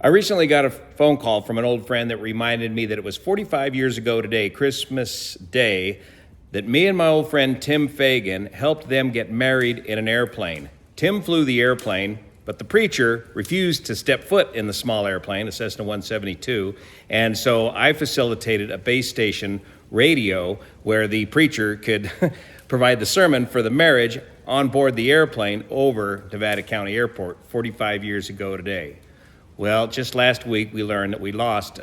I recently got a phone call from an old friend that reminded me that it was 45 years ago today, Christmas Day, that me and my old friend Tim Fagan helped them get married in an airplane. Tim flew the airplane, but the preacher refused to step foot in the small airplane, a Cessna 172, and so I facilitated a base station radio where the preacher could provide the sermon for the marriage on board the airplane over Nevada County Airport 45 years ago today. Well, just last week we learned that we lost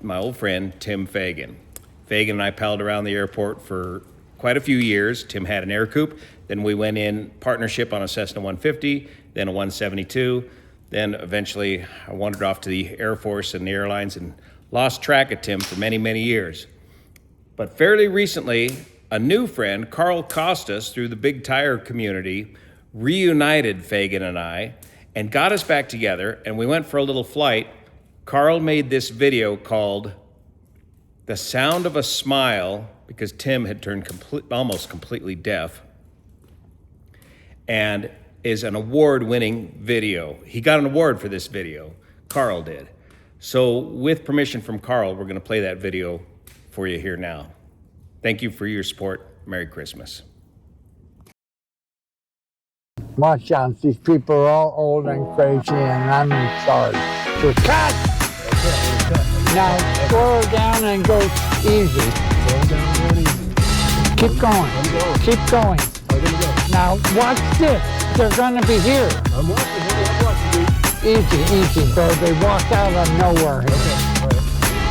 my old friend Tim Fagan. Fagan and I palled around the airport for quite a few years. Tim had an air coupe, then we went in partnership on a Cessna 150, then a 172, then eventually I wandered off to the Air Force and the airlines and lost track of Tim for many, many years. But fairly recently, a new friend, Carl Costas, through the Big Tire community, reunited Fagan and I and got us back together, and we went for a little flight. Carl made this video called The Sound of a Smile, because Tim had turned almost completely deaf, and is an award-winning video. He got an award for this video, Carl did. So with permission from Carl, we're gonna play that video for you here now. Thank you for your support. Merry Christmas. Watch out, these people are all old and crazy and I'm in charge. So cut! Now slow down and go easy. Keep going. Keep going. Now watch this. They're gonna be here. I'm watching. Easy, easy, bro. They walked out of nowhere.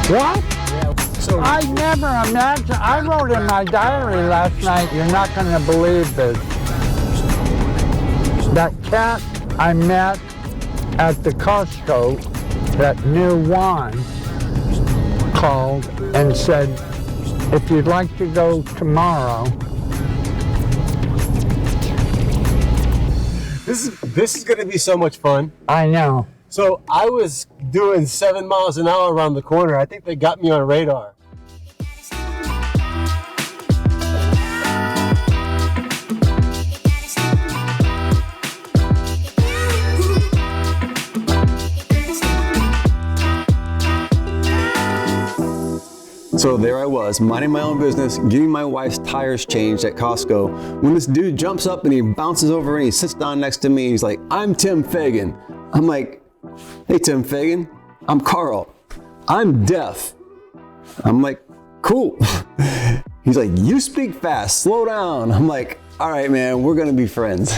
What? So I never imagined. I wrote in my diary last night, you're not gonna believe this. That cat I met at the Costco that knew Juan called and said, if you'd like to go tomorrow. This is going to be so much fun. I know. So I was doing 7 miles an hour around the corner. I think they got me on radar. So there I was, minding my own business, getting my wife's tires changed at Costco, when this dude jumps up and he bounces over and he sits down next to me. He's like, I'm Tim Fagan. I'm like, hey, Tim Fagan, I'm Carl. I'm deaf. I'm like, cool. He's like, you speak fast, slow down. I'm like, all right, man, we're gonna be friends.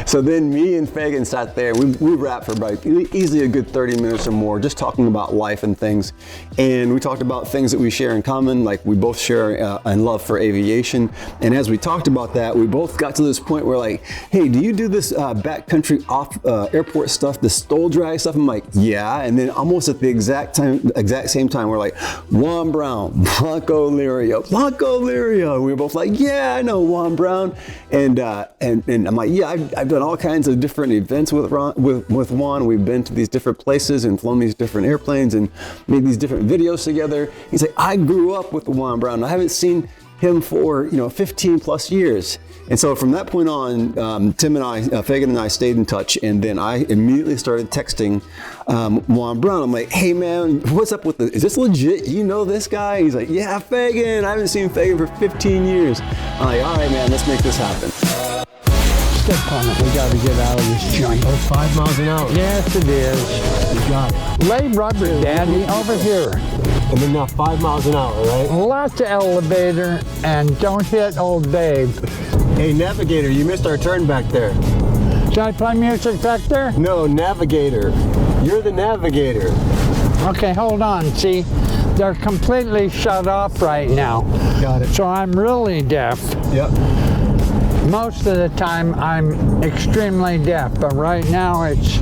So then me and Fagan sat there, we rapped for about easily a good 30 minutes or more, just talking about life and things. And we talked about things that we share in common, like we both share a love for aviation. And as we talked about that, we both got to this point where like, hey, do you do this backcountry off airport stuff, the stole drag stuff? I'm like, yeah. And then almost at the exact same time, we're like, Juan Brown, BLANCOLIRIO. We were both like, yeah, I know Juan Brown. And I'm like, yeah, I've done all kinds of different events with Juan. We've been to these different places and flown these different airplanes and made these different videos together. He's like, I grew up with Juan Brown. I haven't seen him for 15 plus years. And so from that point on, Tim and I, Fagan and I stayed in touch, and then I immediately started texting Juan Brown. I'm like, hey man, what's up with this? Is this legit? You know this guy? He's like, yeah, Fagan. I haven't seen Fagan for 15 years. I'm like, all right, man, let's make this happen. Step on it. We got to get out of this joint. Oh, 5 miles an hour. Yes, it is. You got it. Lay rubber, Daddy, over here. And then now 5 miles an hour, right? Lots of elevator, and don't hit old Dave. Hey, navigator, you missed our turn back there. Should I play music back there? No, navigator. You're the navigator. Okay, hold on. See, they're completely shut off right now. Got it. So I'm really deaf. Yep. Most of the time I'm extremely deaf, but right now it's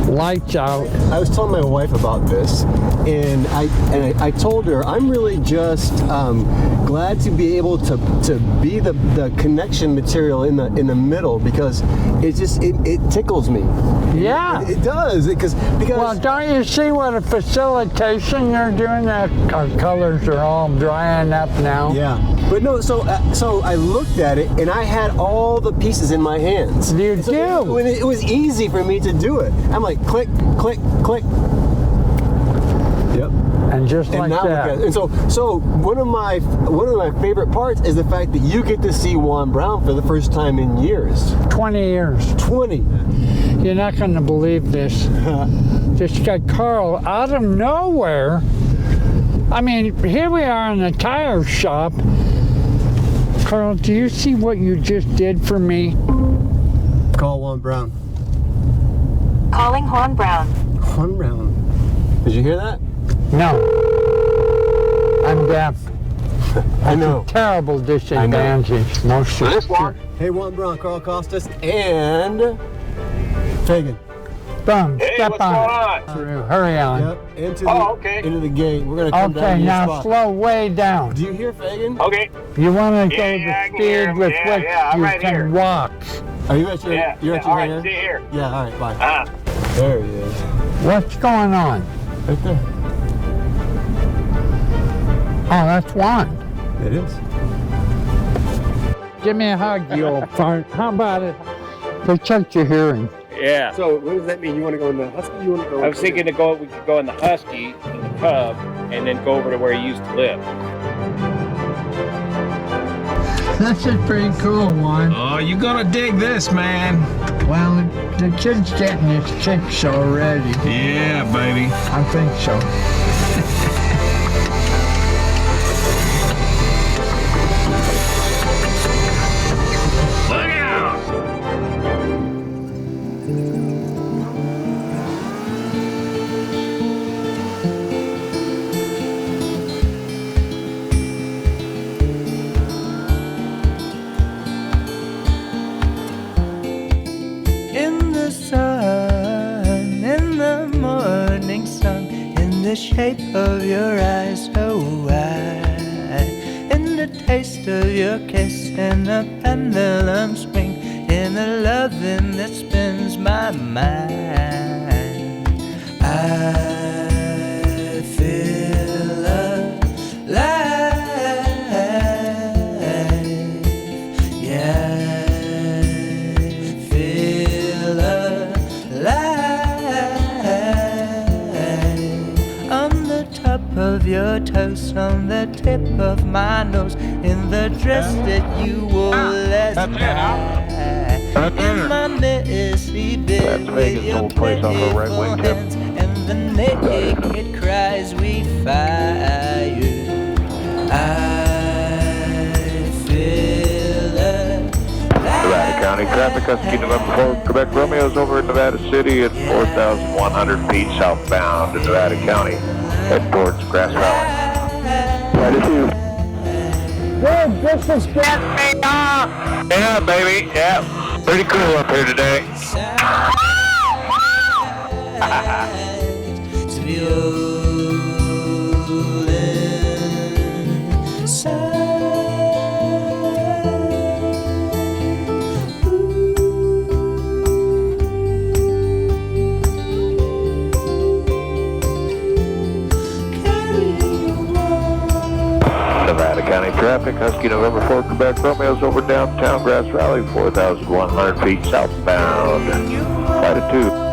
lights out. I was telling my wife about this, and I told her I'm really just glad to be able to be the connection material in the middle, because it tickles me. Yeah. It does, because Well, don't you see what a facilitation you're doing? Our colors are all drying up now. Yeah. But no, so I looked at it and I had all the pieces in my hands. You do. It was easy for me to do it. I'm like click, click, click. Yep. And just like now that. look at it. And so one of my favorite parts is the fact that you get to see Juan Brown for the first time in years. 20 years. 20. You're not going to believe this. This guy Carl, out of nowhere. I mean, here we are in a tire shop. Carl, do you see what you just did for me? Call Juan Brown. Calling Juan Brown. Juan Brown. Did you hear that? No. I'm deaf. I know. Terrible disadvantage. Most of Hey, Juan Brown, Carl Costas, and Fagan. Boom. Hey, Step what's on. going on? Through. Hurry on. Yep. Into okay. the gate. We're gonna come down Okay, to your now spot. slow way down. Do you hear Fagan? Okay. You want to Yeah, go yeah, I the can hear speed him. with Yeah, which yeah, I'm you right can here. walk. Are you at your? Yeah. You're at yeah. your All right, hangar? stay here. Yeah. All right. Bye. Uh, There he is. What's going on? Right there. Oh, that's Juan. It is. Give me a hug, you old fart. How about it? Protect your hearing. Yeah. So what does that mean? You want to go in the Husky? You want to go? I was thinking we could go in the Husky, in the Cub, and then go over to where he used to live. This is pretty cool, Juan. Oh, you're gonna dig this, man. Well, the kid's getting his kicks already. Yeah, baby. I think so. Look out! In the sun, in the morning sun, in the shape of your eyes so wide, in the taste of your kiss, in the pendulum swing, in the loving that spins my mind. I feel alive, yeah. Of your toes on the tip of my nose, in the dress that you wore last night, in my messy bed with your playful hands and the naked cries we fired. I feel Nevada County traffic, Husky November 4, Quebec Romeo's over in Nevada City at 4,100 feet southbound in Nevada County. Head towards Grass Valley. Right at you. Dude, this is getting me off. Yeah, baby. Yeah. Pretty cool up here today. to be holding inside. Nevada County traffic, Husky November 4, Quebec Romeo's over downtown Grass Valley, 4,100 feet southbound. Right at 2.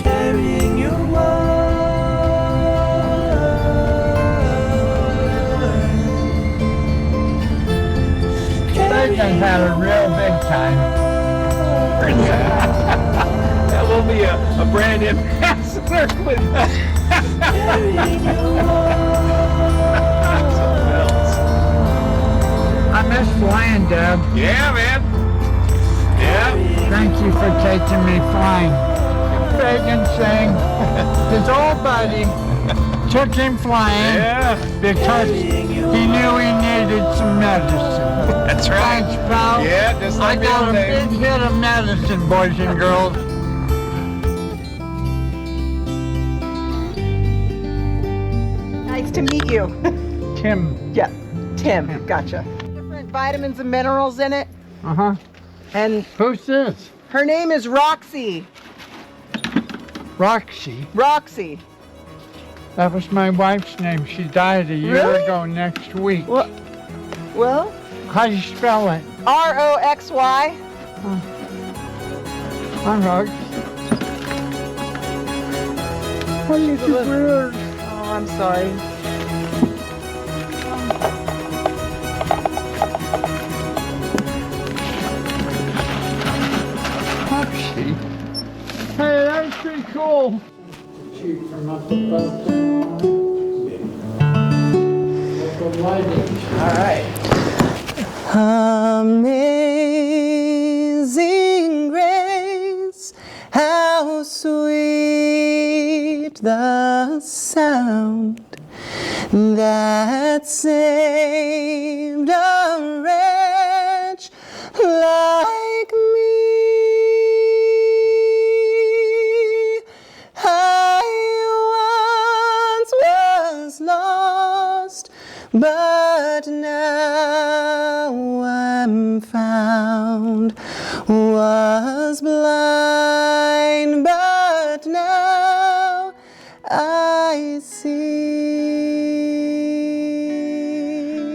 Carrying your Fagan had a real big time. That will be a brand ambassador with I miss flying, Deb. Yeah, man. Yeah. Thank you for taking me flying. Fagan saying his old buddy took him flying because he knew he needed some medicine. That's right. Thanks, pal. Yeah, just like I the got old a days. big hit of medicine, boys and girls. Nice to meet you. Tim. Yeah, Tim, gotcha. Different vitamins and minerals in it. Uh-huh. And Who's this? her name is Roxy. Roxy. Roxy. That was my wife's name. She died a year Really? ago next week. What? Well, How do you spell it? Roxy. I'm Rox. What is it weird? Oh, I'm sorry. Roxy. Hey, that's pretty cool. Shoot from up above. Local lighting. All right. Amazing grace, how sweet the sound that saved a wretch like me. I once was lost, but now I'm found. Was blind, but now I see.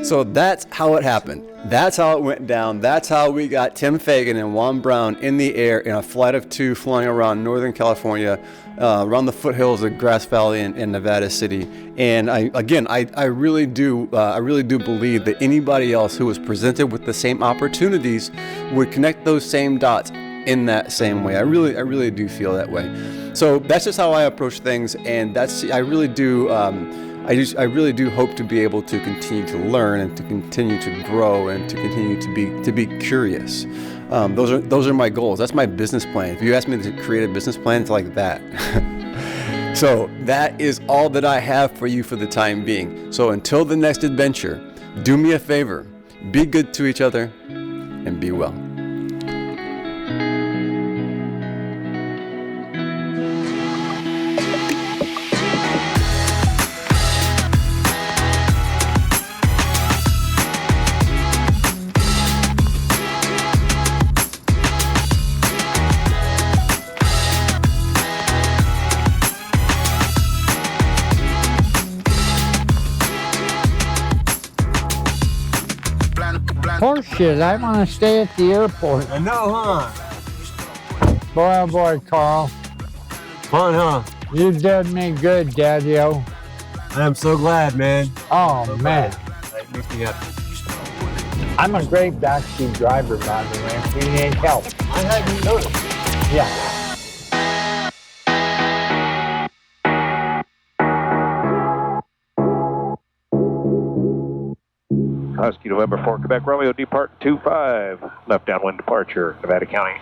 So that's how it happened. That's how it went down. That's how we got Tim Fagan and Juan Brown in the air in a flight of 2 flying around Northern California, around the foothills of Grass Valley in Nevada City. And I really do believe that anybody else who was presented with the same opportunities would connect those same dots in that same way. I really do feel that way. So that's just how I approach things, and I really do hope to be able to continue to learn and to continue to grow and to continue to be curious. Those are my goals. That's my business plan. If you ask me to create a business plan, it's like that. So that is all that I have for you for the time being. So until the next adventure, do me a favor, be good to each other, and be well. Horseshit, I want to stay at the airport. I know, huh? Boy, oh boy, Carl. Fun, huh? You did me good, Daddy-o. I'm so glad, man. Oh, man. It makes me happy. I'm a great backseat driver, by the way, if you need help. I hadn't noticed. Yeah. Husky November 4, Quebec Romeo, depart 25, left downwind departure, Nevada County.